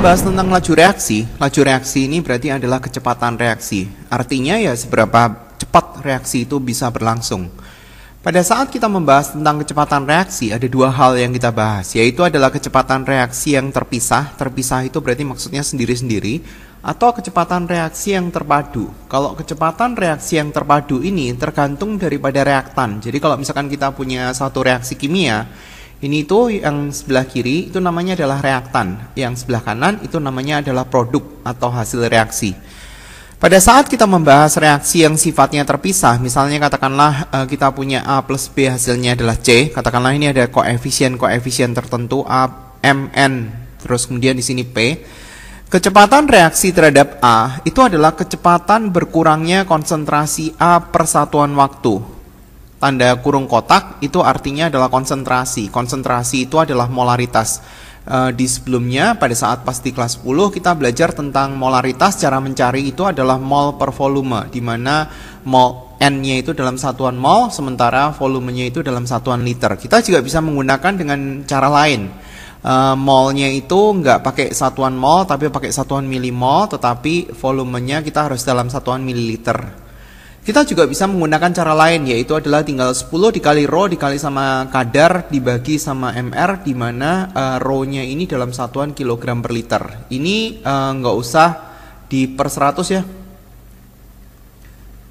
membahas tentang laju reaksi ini berarti adalah kecepatan reaksi. Artinya ya seberapa cepat reaksi itu bisa berlangsung. Pada saat kita membahas tentang kecepatan reaksi, ada dua hal yang kita bahas, yaitu adalah kecepatan reaksi yang terpisah. Terpisah itu berarti maksudnya sendiri-sendiri, atau kecepatan reaksi yang terpadu. Kalau kecepatan reaksi yang terpadu ini tergantung daripada reaktan. Jadi kalau misalkan kita punya satu reaksi kimia, ini tuh yang sebelah kiri itu namanya adalah reaktan, yang sebelah kanan itu namanya adalah produk atau hasil reaksi. Pada saat kita membahas reaksi yang sifatnya terpisah, misalnya katakanlah kita punya A plus B hasilnya adalah C, katakanlah ini ada koefisien tertentu A, M, N, terus kemudian di sini P. Kecepatan reaksi terhadap A itu adalah kecepatan berkurangnya konsentrasi A per satuan waktu. Tanda kurung kotak itu artinya adalah konsentrasi. Konsentrasi itu adalah molaritas. Di sebelumnya pada saat pas di kelas 10 kita belajar tentang molaritas. Cara mencari itu adalah mol per volume, di mana mol N-nya itu dalam satuan mol, sementara volumenya itu dalam satuan liter. Kita juga bisa menggunakan dengan cara lain. Molnya itu nggak pakai satuan mol tapi pakai satuan milimol, tetapi volumenya kita harus dalam satuan mililiter. Kita juga bisa menggunakan cara lain, yaitu adalah tinggal 10 dikali rho dikali sama kadar dibagi sama mr, di mana rho-nya ini dalam satuan kilogram per liter. Ini nggak usah di per 100 ya,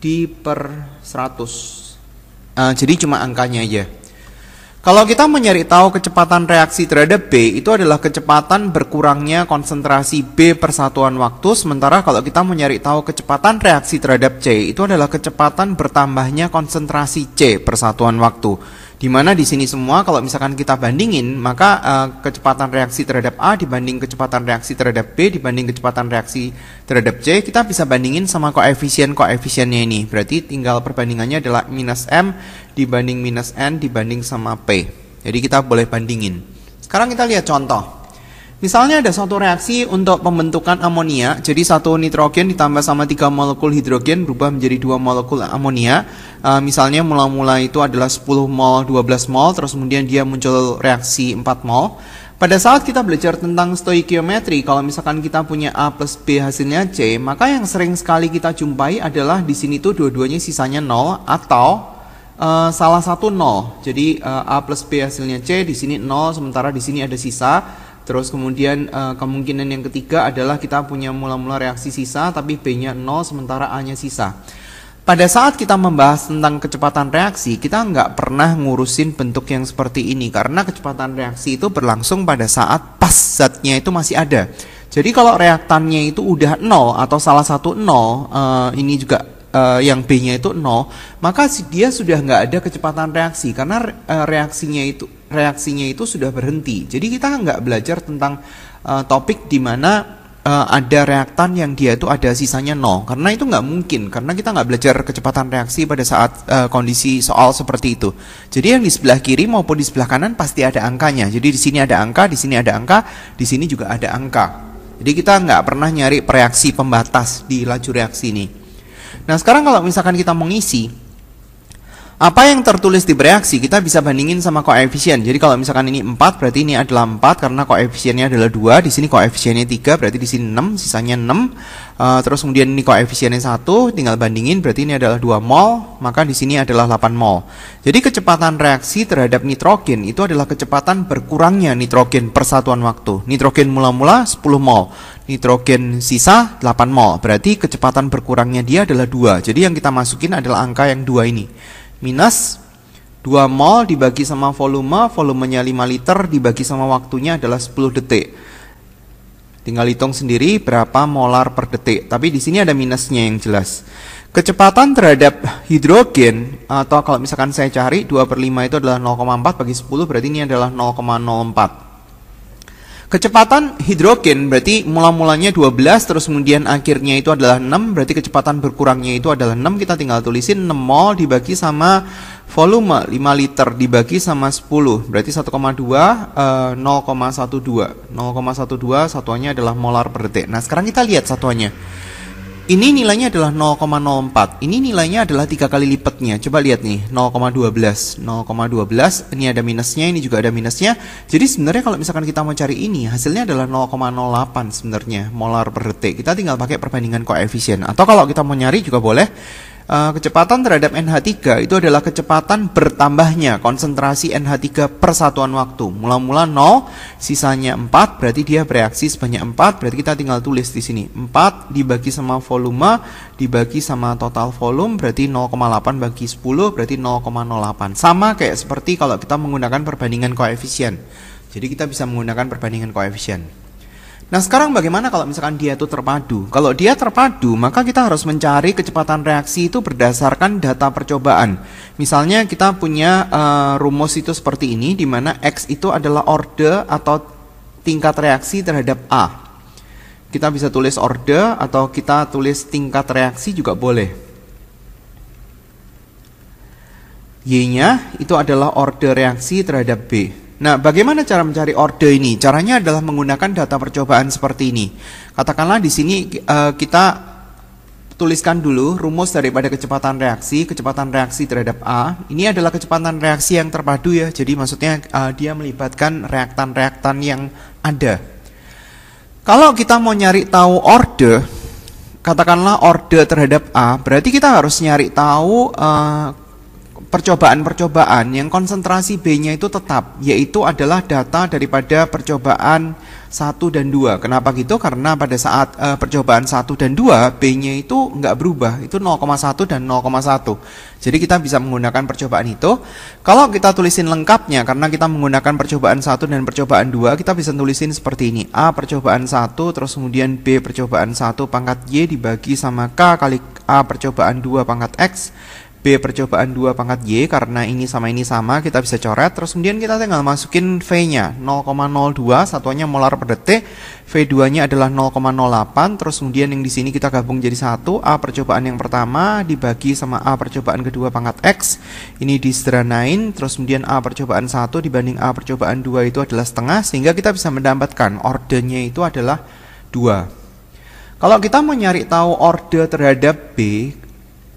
di per 100. Jadi cuma angkanya aja. Kalau kita mencari tahu kecepatan reaksi terhadap B, itu adalah kecepatan berkurangnya konsentrasi B per satuan waktu. Sementara kalau kita mencari tahu kecepatan reaksi terhadap C, itu adalah kecepatan bertambahnya konsentrasi C per satuan waktu. Dimana di sini semua kalau misalkan kita bandingin, maka kecepatan reaksi terhadap A dibanding kecepatan reaksi terhadap B dibanding kecepatan reaksi terhadap C, kita bisa bandingin sama koefisiennya ini. Berarti tinggal perbandingannya adalah minus M dibanding minus N dibanding sama P. Jadi kita boleh bandingin. Sekarang kita lihat contoh. Misalnya ada suatu reaksi untuk pembentukan amonia. Jadi satu nitrogen ditambah sama 3 molekul hidrogen berubah menjadi 2 molekul amonia. Misalnya mula-mula itu adalah 10 mol, 12 mol, terus kemudian dia muncul reaksi 4 mol. Pada saat kita belajar tentang stoikiometri, kalau misalkan kita punya A plus B hasilnya C, maka yang sering sekali kita jumpai adalah di sini tuh dua-duanya sisanya 0 atau salah satu 0. Jadi A plus B hasilnya C, di sini 0, sementara di sini ada sisa. Terus kemudian kemungkinan yang ketiga adalah kita punya mula-mula reaksi sisa tapi B-nya 0 sementara A-nya sisa. Pada saat kita membahas tentang kecepatan reaksi, kita nggak pernah ngurusin bentuk yang seperti ini karena kecepatan reaksi itu berlangsung pada saat pas zatnya itu masih ada. Jadi kalau reaktannya itu udah 0 atau salah satu 0, ini juga yang B-nya itu 0, maka dia sudah nggak ada kecepatan reaksi karena reaksinya itu sudah berhenti. Jadi kita nggak belajar tentang topik di mana ada reaktan yang dia itu ada sisanya 0, karena itu nggak mungkin, karena kita nggak belajar kecepatan reaksi pada saat kondisi soal seperti itu. Jadi yang di sebelah kiri maupun di sebelah kanan pasti ada angkanya. Jadi di sini ada angka, di sini ada angka, di sini juga ada angka. Jadi kita nggak pernah nyari reaksi pembatas di laju reaksi ini. Nah sekarang kalau misalkan kita mengisi apa yang tertulis di bereaksi, kita bisa bandingin sama koefisien. Jadi kalau misalkan ini 4, berarti ini adalah 4 karena koefisiennya adalah 2. Di sini koefisiennya 3, berarti di sini 6, sisanya 6. Terus kemudian ini koefisiennya 1, tinggal bandingin, berarti ini adalah 2 mol, maka di sini adalah 8 mol. Jadi kecepatan reaksi terhadap nitrogen itu adalah kecepatan berkurangnya nitrogen per satuan waktu. Nitrogen mula-mula 10 mol, nitrogen sisa 8 mol, berarti kecepatan berkurangnya dia adalah 2. Jadi yang kita masukin adalah angka yang 2 ini. Minus 2 mol dibagi sama volumenya 5 liter dibagi sama waktunya adalah 10 detik. Tinggal hitung sendiri berapa molar per detik. Tapi di sini ada minusnya yang jelas. Kecepatan terhadap hidrogen, atau kalau misalkan saya cari 2/5 itu adalah 0,4 bagi 10, berarti ini adalah 0,04. Kecepatan hidrogen berarti mula-mulanya 12, terus kemudian akhirnya itu adalah 6, berarti kecepatan berkurangnya itu adalah 6, kita tinggal tulisin 6 mol dibagi sama volume 5 liter dibagi sama 10, berarti 1,2, 0,12 satuannya adalah molar per detik. Nah sekarang kita lihat satuannya. ini nilainya adalah 0,04. Ini nilainya adalah 3 kali lipatnya. Coba lihat nih, 0,12. 0,12, ini ada minusnya, ini juga ada minusnya. Jadi sebenarnya kalau misalkan kita mau cari ini, hasilnya adalah 0,08 sebenarnya, molar per detik. Kita tinggal pakai perbandingan koefisien. Atau kalau kita mau nyari juga boleh. Kecepatan terhadap NH3 itu adalah kecepatan bertambahnya konsentrasi NH3 per satuan waktu. Mula-mula 0, sisanya 4, berarti dia bereaksi sebanyak 4, berarti kita tinggal tulis di sini. 4 dibagi sama volume, dibagi sama total volume, berarti 0,8 bagi 10, berarti 0,08. Sama kayak seperti kalau kita menggunakan perbandingan koefisien. Jadi kita bisa menggunakan perbandingan koefisien. Nah sekarang bagaimana kalau misalkan dia itu terpadu? Kalau dia terpadu, maka kita harus mencari kecepatan reaksi itu berdasarkan data percobaan. Misalnya kita punya rumus itu seperti ini, di mana X itu adalah orde atau tingkat reaksi terhadap A. Kita bisa tulis orde atau kita tulis tingkat reaksi juga boleh. Y-nya itu adalah orde reaksi terhadap B. Nah, bagaimana cara mencari orde ini? Caranya adalah menggunakan data percobaan seperti ini. Katakanlah di sini kita tuliskan dulu rumus daripada kecepatan reaksi terhadap A. Ini adalah kecepatan reaksi yang terpadu ya. Jadi maksudnya dia melibatkan reaktan-reaktan yang ada. Kalau kita mau nyari tahu orde, katakanlah orde terhadap A, berarti kita harus nyari tahu percobaan-percobaan yang konsentrasi B-nya itu tetap, yaitu adalah data daripada percobaan 1 dan 2. Kenapa gitu? Karena pada saat percobaan 1 dan 2, B-nya itu nggak berubah, itu 0,1 dan 0,1. Jadi kita bisa menggunakan percobaan itu. Kalau kita tulisin lengkapnya, karena kita menggunakan percobaan 1 dan percobaan 2, kita bisa tulisin seperti ini. A percobaan 1, terus kemudian B percobaan 1 pangkat Y dibagi sama K kali A percobaan 2 pangkat X, B percobaan 2 pangkat Y, karena ini sama, kita bisa coret. Terus kemudian kita tinggal masukin V-nya, 0,02, satuannya molar per detik. V2-nya adalah 0,08, terus kemudian yang di sini kita gabung jadi 1. A percobaan yang pertama dibagi sama A percobaan kedua pangkat X. Ini disederhanain, terus kemudian A percobaan 1 dibanding A percobaan 2 itu adalah setengah, sehingga kita bisa mendapatkan ordenya itu adalah 2. Kalau kita mau nyari tahu orde terhadap B,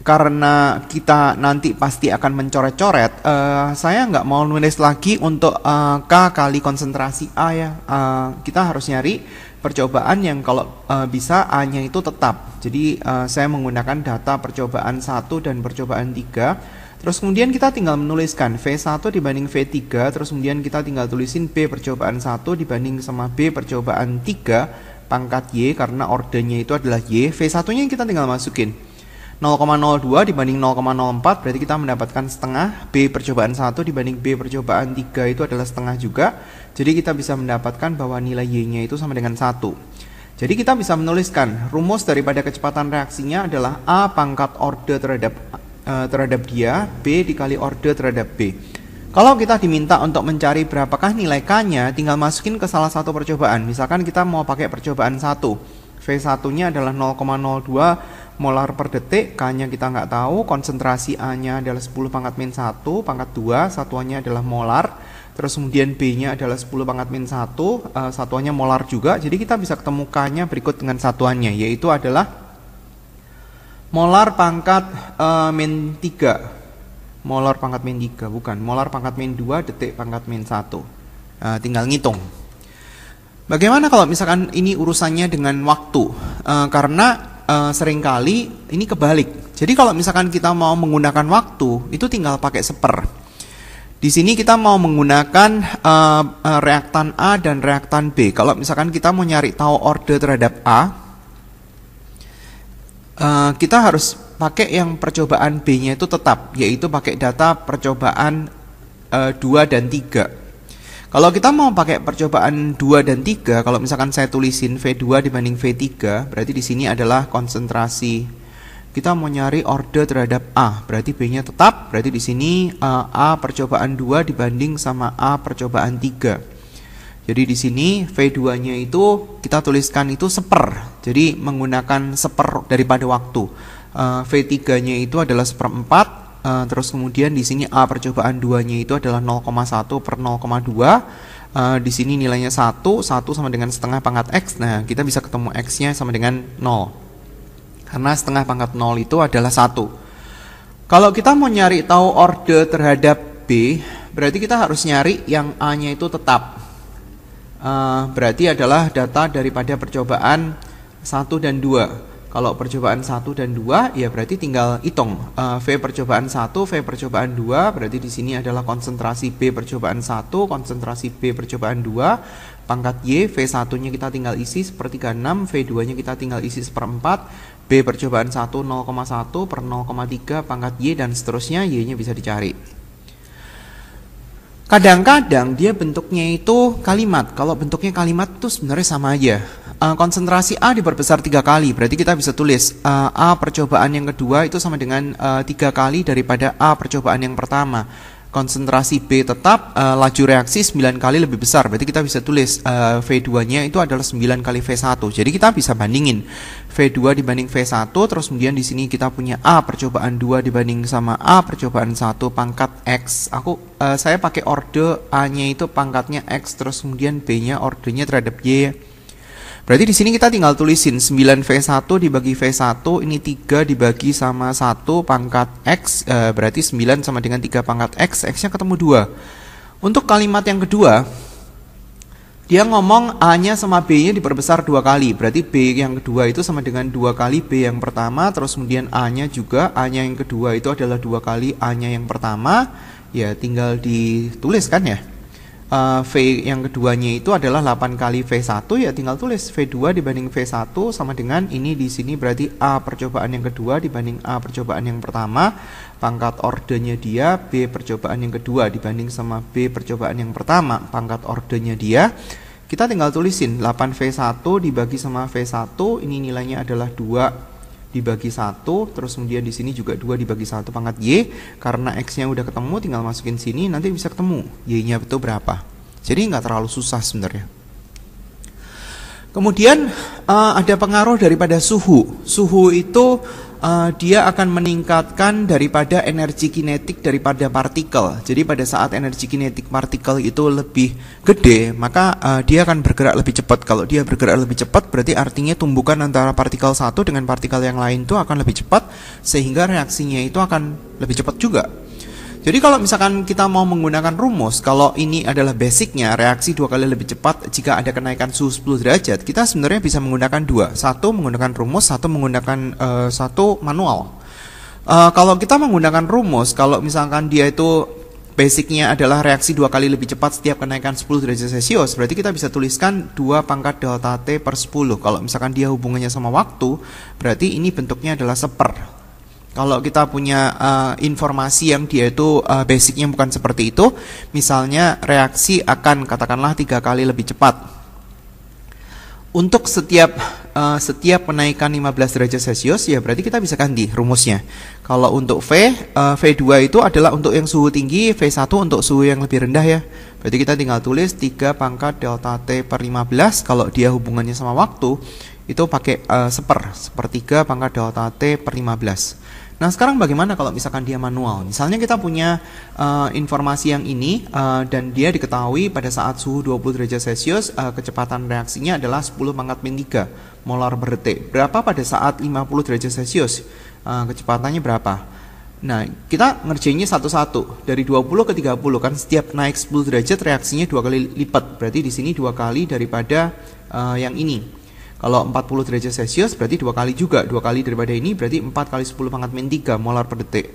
karena kita nanti pasti akan mencoret-coret, saya nggak mau nulis lagi untuk K kali konsentrasi A ya. Kita harus nyari percobaan yang kalau bisa A-nya itu tetap. Jadi saya menggunakan data percobaan 1 dan percobaan 3. Terus kemudian kita tinggal menuliskan V1 dibanding V3. Terus kemudian kita tinggal tulisin B percobaan 1 dibanding sama B percobaan 3 pangkat Y, karena ordenya itu adalah Y. V1-nya kita tinggal masukin 0,02 dibanding 0,04, berarti kita mendapatkan setengah. B percobaan 1 dibanding B percobaan 3 itu adalah setengah juga. Jadi kita bisa mendapatkan bahwa nilai Y-nya itu sama dengan 1. Jadi kita bisa menuliskan rumus daripada kecepatan reaksinya adalah A pangkat orde terhadap dia, B dikali orde terhadap B. Kalau kita diminta untuk mencari berapakah nilai K-nya, tinggal masukin ke salah satu percobaan. Misalkan kita mau pakai percobaan 1. V1-nya adalah 0,02 molar per detik, K-nya kita nggak tahu, konsentrasi A-nya adalah 10 pangkat min 1, pangkat 2, satuannya adalah molar, terus kemudian B-nya adalah 10 pangkat min 1, satuannya molar juga, jadi kita bisa ketemu K-nya berikut dengan satuannya, yaitu adalah molar pangkat min 3, molar pangkat min 3, bukan, molar pangkat min 2, detik pangkat min 1, tinggal ngitung. Bagaimana kalau misalkan ini urusannya dengan waktu? Karena seringkali ini kebalik. Jadi kalau misalkan kita mau menggunakan waktu, itu tinggal pakai seper. Di sini kita mau menggunakan reaktan A dan reaktan B. Kalau misalkan kita mau nyari tahu orde terhadap A, kita harus pakai yang percobaan B-nya itu tetap, yaitu pakai data percobaan 2 dan 3. Kalau kita mau pakai percobaan 2 dan 3, kalau misalkan saya tulisin V2 dibanding V3, berarti di sini adalah konsentrasi. Kita mau nyari orde terhadap A, berarti B-nya tetap, berarti di sini A percobaan 2 dibanding sama A percobaan 3. Jadi di sini V2-nya itu kita tuliskan itu seper. Jadi menggunakan seper daripada waktu. V3-nya itu adalah 1/4. Terus kemudian di sini A percobaan 2-nya itu adalah 0,1 per 0,2. Di sini nilainya 1 sama dengan setengah pangkat X. Nah, kita bisa ketemu X-nya sama dengan 0. Karena setengah pangkat 0 itu adalah 1. Kalau kita mau nyari tahu orde terhadap B, berarti kita harus nyari yang A-nya itu tetap. Berarti adalah data daripada percobaan 1 dan 2. Kalau percobaan 1 dan 2, ya berarti tinggal hitung. V percobaan 1, V percobaan 2, berarti di sini adalah konsentrasi B percobaan 1, konsentrasi B percobaan 2, pangkat Y, V1-nya kita tinggal isi sepertiga 6, V2-nya kita tinggal isi seperempat, B percobaan 1 0,1 per 0,3 pangkat Y, dan seterusnya, Y-nya bisa dicari. Kadang-kadang dia bentuknya itu kalimat. Kalau bentuknya kalimat itu sebenarnya sama aja. Konsentrasi A diperbesar 3 kali, berarti kita bisa tulis A percobaan yang kedua itu sama dengan 3 kali daripada A percobaan yang pertama. Konsentrasi B tetap, laju reaksi 9 kali lebih besar, berarti kita bisa tulis V2-nya itu adalah 9 kali V1. Jadi kita bisa bandingin V2 dibanding V1, terus kemudian di sini kita punya A percobaan 2 dibanding sama A percobaan 1 pangkat X. Saya pakai orde A-nya itu pangkatnya X, terus kemudian B-nya ordenya terhadap Y. Berarti di sini kita tinggal tulisin 9V1 dibagi V1, ini 3 dibagi sama 1 pangkat X, berarti 9 sama dengan 3 pangkat X, X-nya ketemu 2. Untuk kalimat yang kedua, dia ngomong A-nya sama B-nya diperbesar 2 kali, berarti B yang kedua itu sama dengan 2 kali B yang pertama, terus kemudian A-nya juga, A-nya yang kedua itu adalah 2 kali A-nya yang pertama, ya tinggal ditulis kan ya. V yang keduanya itu adalah 8 kali V1, ya tinggal tulis V2 dibanding V1 sama dengan ini di sini berarti A percobaan yang kedua dibanding A percobaan yang pertama, pangkat ordenya dia B percobaan yang kedua dibanding sama B percobaan yang pertama, pangkat ordenya dia. Kita tinggal tulisin 8V1 dibagi sama V1, ini nilainya adalah 2 dibagi 1, terus kemudian di sini juga 2 dibagi 1 pangkat Y, karena X-nya udah ketemu tinggal masukin sini, nanti bisa ketemu Y-nya itu berapa. Jadi nggak terlalu susah sebenarnya. Kemudian ada pengaruh daripada suhu. Suhu itu dia akan meningkatkan daripada energi kinetik daripada partikel. Jadi pada saat energi kinetik partikel itu lebih gede, maka dia akan bergerak lebih cepat. Kalau dia bergerak lebih cepat, berarti artinya tumbukan antara partikel satu dengan partikel yang lain itu akan lebih cepat, sehingga reaksinya itu akan lebih cepat juga. Jadi kalau misalkan kita mau menggunakan rumus, kalau ini adalah basicnya, reaksi 2 kali lebih cepat jika ada kenaikan suhu 10 derajat, kita sebenarnya bisa menggunakan 2. Satu menggunakan rumus, satu menggunakan satu manual. Kalau kita menggunakan rumus, kalau misalkan dia itu basicnya adalah reaksi 2 kali lebih cepat setiap kenaikan 10 derajat Celcius, berarti kita bisa tuliskan 2 pangkat delta T per 10. Kalau misalkan dia hubungannya sama waktu, berarti ini bentuknya adalah seper. Kalau kita punya informasi yang dia itu basicnya bukan seperti itu, misalnya reaksi akan katakanlah 3 kali lebih cepat. Untuk setiap kenaikan 15 derajat Celcius, ya berarti kita bisa ganti rumusnya. Kalau untuk V2 itu adalah untuk yang suhu tinggi, V1 untuk suhu yang lebih rendah ya. Berarti kita tinggal tulis 3 pangkat delta T per 15, kalau dia hubungannya sama waktu, itu pakai sepertiga pangkat delta T per 15. Nah sekarang bagaimana kalau misalkan dia manual? Misalnya kita punya informasi yang ini dan dia diketahui pada saat suhu 20 derajat Celcius kecepatan reaksinya adalah 10 pangkat min 3 molar per detik. Berapa pada saat 50 derajat Celcius? Kecepatannya berapa? Nah kita ngerjainnya satu-satu dari 20 ke 30 kan, setiap naik 10 derajat reaksinya 2 kali lipat. Berarti di sini 2 kali daripada yang ini. Kalau 40 derajat Celcius berarti 2 kali juga, 2 kali daripada ini berarti 4 kali 10 pangkat min 3 molar per detik.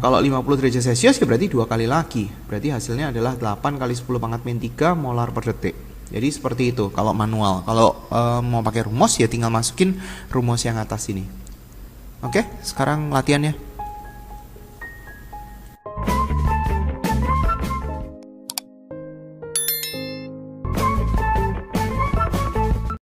Kalau 50 derajat Celcius ya berarti 2 kali lagi, berarti hasilnya adalah 8 kali 10 pangkat min 3 molar per detik. Jadi seperti itu kalau manual. Kalau mau pakai rumus ya tinggal masukin rumus yang atas ini. Oke, sekarang latihannya.